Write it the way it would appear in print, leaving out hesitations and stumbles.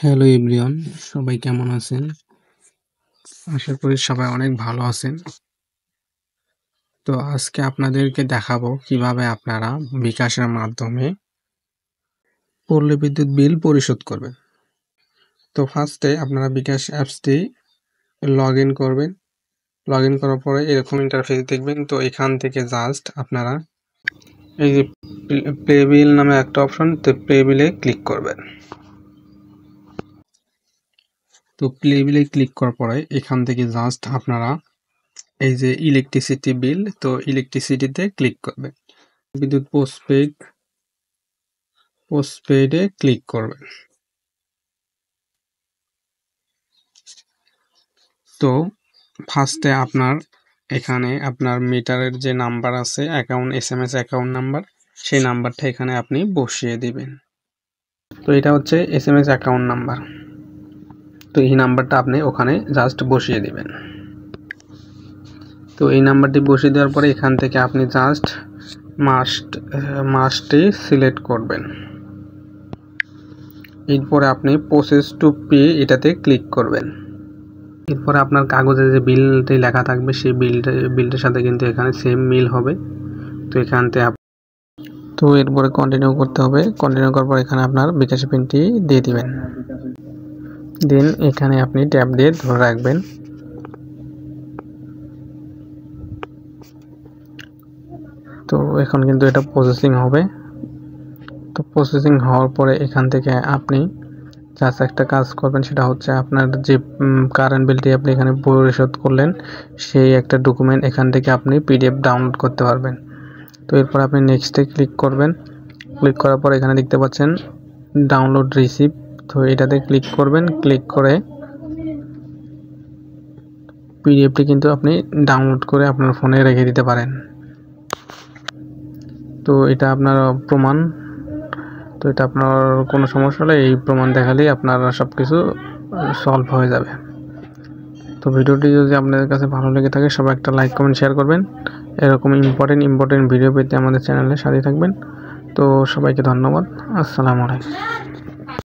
Hello everyone, সবাই কেমন আছেন? আশা করি সবাই অনেক ভালো আছেন। তো আজকে আপনাদেরকে দেখাবো কিভাবে আপনারা বিকাশের মাধ্যমে পল্লী বিদ্যুৎ বিল পরিশোধ করবেন। তো ফার্স্টে আপনারা বিকাশ অ্যাপসটি লগ ইন করবেন। লগ ইন করার পরে এরকম ইন্টারফেস দেখবেন। তো এখান থেকে জাস্ট আপনারা এই যে পে বিল নামে একটা অপশন, তো পে বিলে ক্লিক করবেন। তো প্লে বিলে ক্লিক করার পরে এখান থেকে জাস্ট আপনারা এই যে ইলেকট্রিসিটি বিল, তো ইলেকট্রিসিটিতে ক্লিক করবেন। বিদ্যুৎ পোস্টপেইডে ক্লিক করবেন। তো ফার্স্টে এখানে আপনার মিটারের যে নাম্বার আছে, অ্যাকাউন্ট SMS অ্যাকাউন্ট নাম্বার, সেই নাম্বারটা এখানে আপনি বসিয়ে দিবেন। তো এটা হচ্ছে SMS অ্যাকাউন্ট নাম্বার। তো এই নাম্বারটা আপনি ওখানে জাস্ট বসিয়ে দিবেন। তো এই নাম্বারটি বসিয়ে দেওয়ার পরে এখান থেকে আপনি জাস্ট মাসটি সিলেক্ট করবেন। এরপরে আপনি প্রসেস টু পে এটাতে ক্লিক করবেন। এরপরে আপনার কাগজে যে বিলটি লেখা থাকবে সেই বিলটার সাথে কিন্তু এখানে সেম মিল হবে। তো এখান থেকে তো এরপরে কন্টিনিউ করতে হবে। কন্টিনিউ করার পর এখানে আপনার বিকাশ পিনটি দিয়ে দিবেন। দেন এখানে আপনি ট্যাব দিয়ে ধরে রাখবেন। তো এখন কিন্তু এটা প্রসেসিং হবে। তো প্রসেসিং হওয়ার পরে এখান থেকে আপনি জাস্ট একটা কাজ করবেন, সেটা হচ্ছে আপনার যে কারেন্ট বিলটি আপনি এখানে পরিশোধ করলেন সেই একটা ডকুমেন্ট এখান থেকে আপনি PDF ডাউনলোড করতে পারবেন। তো এরপর আপনি নেক্সটে ক্লিক করবেন। ক্লিক করার পর এখানে দেখতে পাচ্ছেন ডাউনলোড রিসিপ্ট, তো এটাতে ক্লিক করবেন। ক্লিক করে PDFটি কিন্তু আপনি ডাউনলোড করে আপনার ফোনে রেখে দিতে পারেন। তো এটা আপনার প্রমাণ। তো এটা আপনার কোনো সমস্যা হলে এই প্রমাণ দেখালেই আপনার সব কিছু সলভ হয়ে যাবে। তো ভিডিওটি যদি আপনাদের কাছে ভালো লেগে থাকে সবাই একটা লাইক কমেন্ট শেয়ার করবেন। এরকম ইম্পর্টেন্ট ভিডিও পেতে আমাদের চ্যানেলের সাথে থাকবেন। তো সবাইকে ধন্যবাদ। আসসালামু আলাইকুম।